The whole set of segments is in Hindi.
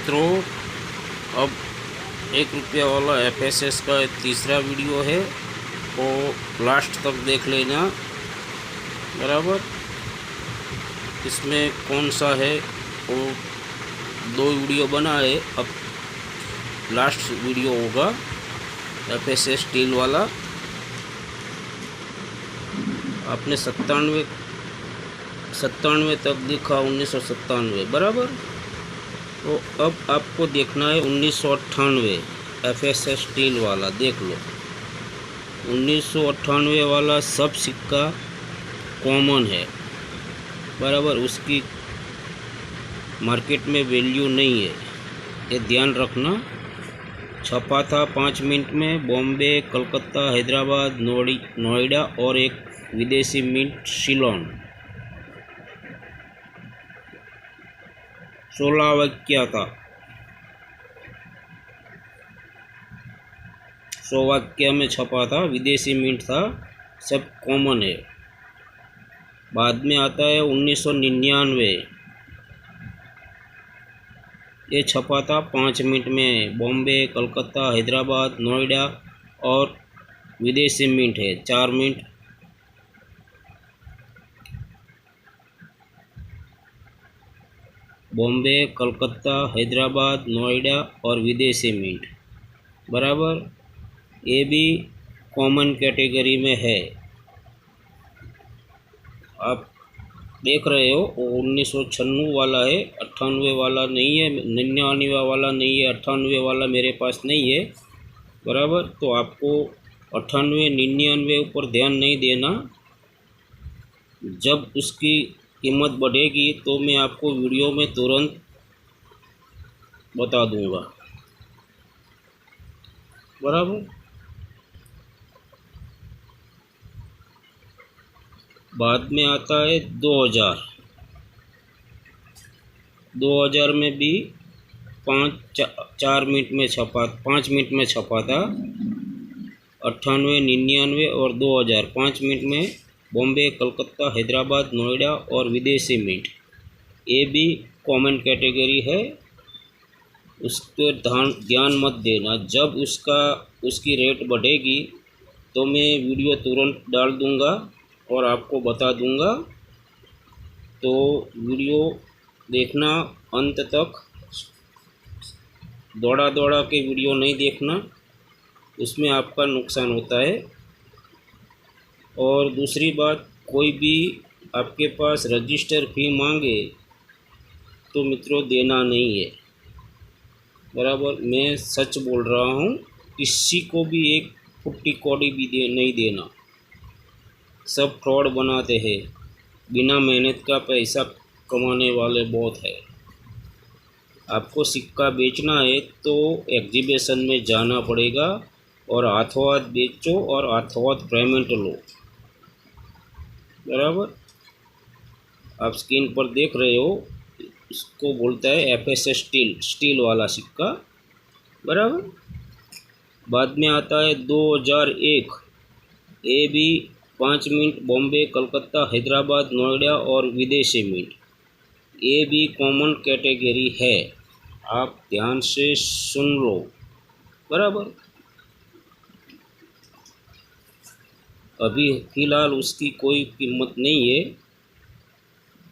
मित्रों, अब 1 रुपया वाला FSS का तीसरा वीडियो है, वो लास्ट तक देख लेना। बराबर, इसमें कौन सा है वो 2 वीडियो बना है। अब लास्ट वीडियो होगा FSS स्टील वाला। आपने 97 तक दिखा, 1997 बराबर। तो अब आपको देखना है 1998 FSS स्टील वाला। देख लो, 1998 वाला सब सिक्का कॉमन है बराबर, उसकी मार्केट में वैल्यू नहीं है, ये ध्यान रखना। छपा था 5 मिनट में बॉम्बे, कलकत्ता, हैदराबाद, नोएडा और एक विदेशी मिंट सिलोन। 16 वाक्य था, 100 वाक्य में छपा था, विदेशी मिंट था, सब कॉमन है। बाद में आता है 1999, ये छपा था 5 मिनट में बॉम्बे, कलकत्ता, हैदराबाद, नोएडा और विदेशी मिंट है 4 मिनट। बॉम्बे, कलकत्ता, हैदराबाद, नोएडा और विदेशी मिंट बराबर, ये भी कॉमन कैटेगरी में है। आप देख रहे हो 1996 वाला है, 98 वाला नहीं है, 99 वाला नहीं है, 98 वाला मेरे पास नहीं है बराबर। तो आपको 98, 99 ऊपर ध्यान नहीं देना। जब उसकी कीमत बढ़ेगी तो मैं आपको वीडियो में तुरंत बता दूंगा बराबर। बाद में आता है 2000 में भी 4 मिनट में छपा, 5 मिनट में छपा था। 98, 99 और 2000 5 मिनट में बॉम्बे, कलकत्ता, हैदराबाद, नोएडा और विदेशी मिंट, ये भी कॉमन कैटेगरी है। उस पर ध्यान मत देना। जब उसकी रेट बढ़ेगी तो मैं वीडियो तुरंत डाल दूंगा और आपको बता दूंगा। तो वीडियो देखना अंत तक, दौड़ा के वीडियो नहीं देखना, उसमें आपका नुकसान होता है। और दूसरी बात, कोई भी आपके पास रजिस्टर फी मांगे तो मित्रों देना नहीं है बराबर। मैं सच बोल रहा हूँ, किसी को भी एक फुट्टी कौड़ी भी नहीं देना। सब फ्रॉड बनाते हैं, बिना मेहनत का पैसा कमाने वाले बहुत है। आपको सिक्का बेचना है तो एग्जीबिशन में जाना पड़ेगा और हाथों हाथ बेचो और हाथों हाथ पेमेंट लो बराबर। आप स्क्रीन पर देख रहे हो, इसको बोलता है FSS स्टील वाला सिक्का बराबर। बाद में आता है 2001, ये भी 5 मिनट बॉम्बे, कलकत्ता, हैदराबाद, नोएडा और विदेशी मिंट, ये भी कॉमन कैटेगरी है। आप ध्यान से सुन लो बराबर। अभी फ़िलहाल उसकी कोई कीमत नहीं है,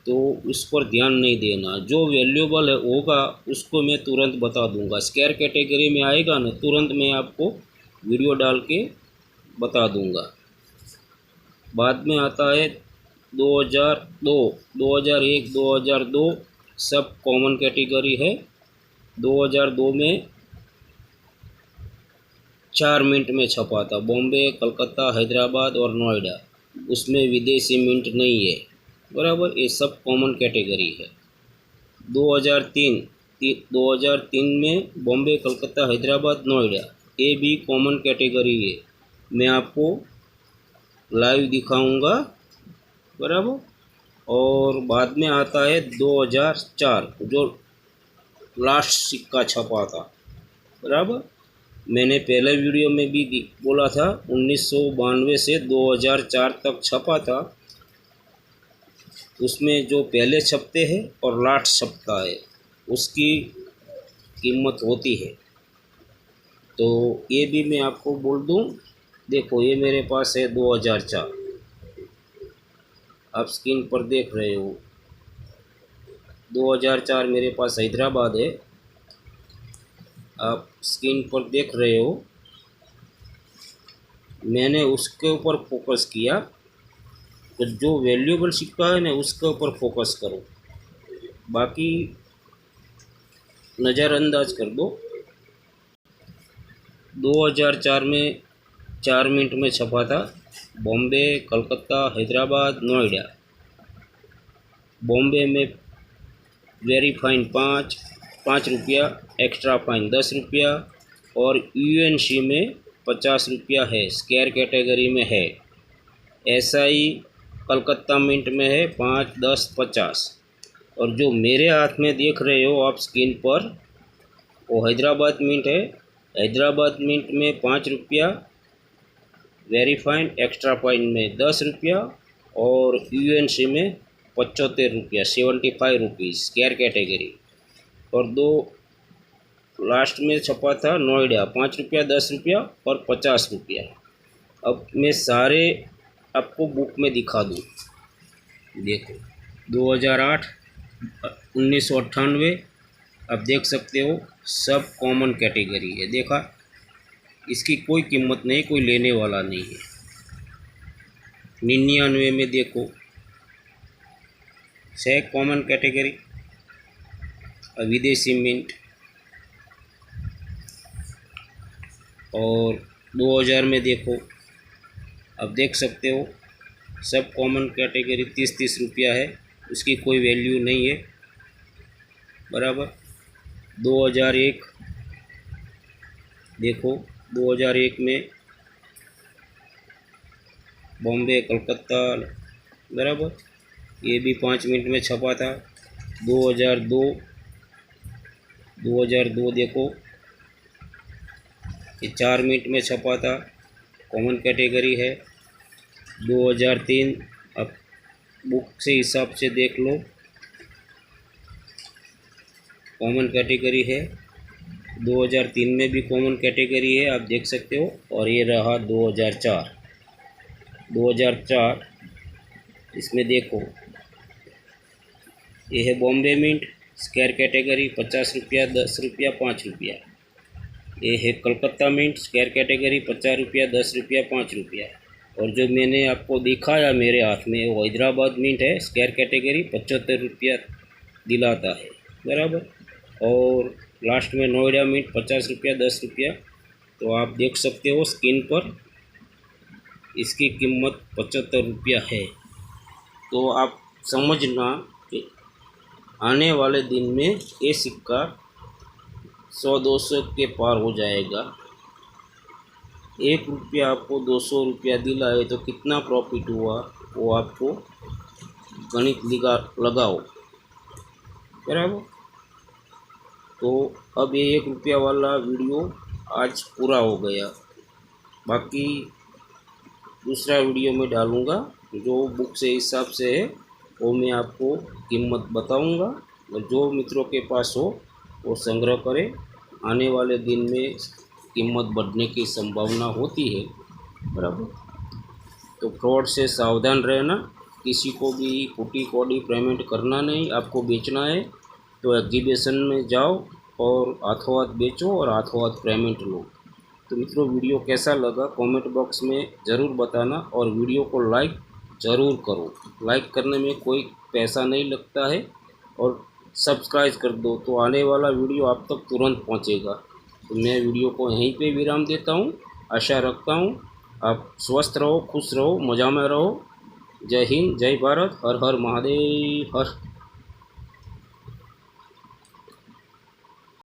तो उस पर ध्यान नहीं देना। जो वैल्यूएबल है होगा उसको मैं तुरंत बता दूंगा। स्क्वायर कैटेगरी में आएगा ना, तुरंत मैं आपको वीडियो डाल के बता दूंगा। बाद में आता है 2002, 2001, 2002 सब कॉमन कैटेगरी है। 2002 में 4 मिनट में छपा था बॉम्बे, कलकत्ता, हैदराबाद और नोएडा, उसमें विदेशी मिंट नहीं है बराबर, ये सब कॉमन कैटेगरी है। 2003 में बॉम्बे, कलकत्ता, हैदराबाद, नोएडा, ये भी कॉमन कैटेगरी है। मैं आपको लाइव दिखाऊंगा बराबर। और बाद में आता है 2004, जो लास्ट सिक्का छपा था बराबर। मैंने पहले वीडियो में भी बोला था 1992 से 2004 तक छपा था। उसमें जो पहले छपते हैं और लास्ट छपता है, उसकी कीमत होती है। तो ये भी मैं आपको बोल दूं, देखो ये मेरे पास है 2004, आप स्क्रीन पर देख रहे हो 2004 मेरे पास हैदराबाद है, आप स्क्रीन पर देख रहे हो। मैंने उसके ऊपर फोकस किया, तो जो वैल्यूएबल सिक्का है ना उसके ऊपर फोकस करो, बाकी नज़रअंदाज कर दो। 2004 में 4 मिनट में छपा था, बॉम्बे, कलकत्ता, हैदराबाद, नोएडा। बॉम्बे में वेरी फाइन 5 रुपया, एक्स्ट्रा फाइन 10 रुपया, और यूएनसी में 50 रुपया है, स्क्वायर कैटेगरी में है। एसआई कलकत्ता मिंट में है 5, 10, 50, और जो मेरे हाथ में देख रहे हो आप स्क्रीन पर वो हैदराबाद मिंट है। हैदराबाद मिंट में 5 रुपया, वेरी फाइन एक्स्ट्रा फाइन में 10 रुपया, और यूएनसी में 75 रुपया, 75 रुपीज़, स्क्वायर कैटेगरी। और दो लास्ट में छपा था नोएडा, 5 रुपया, 10 रुपया और 50 रुपया। अब मैं सारे आपको बुक में दिखा दूँ, देखो 2008, 1998, आप देख सकते हो सब कॉमन कैटेगरी है, देखा इसकी कोई कीमत नहीं, कोई लेने वाला नहीं है। 99 में देखो से कॉमन कैटेगरी, विदेशी मिंट। और 2000 में देखो, आप देख सकते हो सब कॉमन कैटेगरी 30-30 रुपया है, उसकी कोई वैल्यू नहीं है, बराबर। 2001 देखो, 2001 में बॉम्बे, कलकत्ता, बराबर, ये भी 5 मिनट में छपा था। 2002 देखो, ये 4 मिनट में छपा था, कॉमन कैटेगरी है। 2003 अब बुक से हिसाब से देख लो, कॉमन कैटेगरी है। 2003 में भी कॉमन कैटेगरी है, आप देख सकते हो। और ये रहा 2004, इसमें देखो ये है बॉम्बे मिंट, स्क्वायर कैटेगरी, 50 रुपया, 10 रुपया, 5 रुपया। ये है कलकत्ता मिंट, स्क्वायर कैटेगरी, 50 रुपया, 10 रुपया, 5 रुपया। और जो मैंने आपको दिखाया मेरे हाथ में वो हैदराबाद मिंट है, स्क्वायर कैटेगरी, 75 रुपया दिलाता है, बराबर। और लास्ट में नोएडा मिंट, 50 रुपया, 10 रुपया। तो आप देख सकते हो स्क्रीन पर इसकी कीमत 75 रुपया है। तो आप समझना कि आने वाले दिन में ये सिक्का 100-200 के पार हो जाएगा। 1 रुपया आपको 200 रुपया दिलाए तो कितना प्रॉफिट हुआ वो आपको गणित लगाओ, बराबर। तो अब ये 1 रुपया वाला वीडियो आज पूरा हो गया, बाकी दूसरा वीडियो में डालूँगा जो बुक से हिसाब से है वो मैं आपको कीमत बताऊँगा। और जो मित्रों के पास हो वो संग्रह करें, आने वाले दिन में कीमत बढ़ने की संभावना होती है, बराबर। तो फ्रॉड से सावधान रहना, किसी को भी फूटी कौड़ी पेमेंट करना नहीं। आपको बेचना है तो एग्जीबिशन में जाओ और हाथों हाथ बेचो और हाथों हाथ पेमेंट लो। तो मित्रों वीडियो कैसा लगा कमेंट बॉक्स में ज़रूर बताना, और वीडियो को लाइक ज़रूर करो। लाइक करने में कोई पैसा नहीं लगता है, और सब्सक्राइब कर दो तो आने वाला वीडियो आप तक तुरंत पहुंचेगा। तो मैं वीडियो को यहीं पे विराम देता हूं। आशा रखता हूं आप स्वस्थ रहो, खुश रहो, मज़ा में रहो। जय हिंद, जय भारत, हर हर महादेव, हर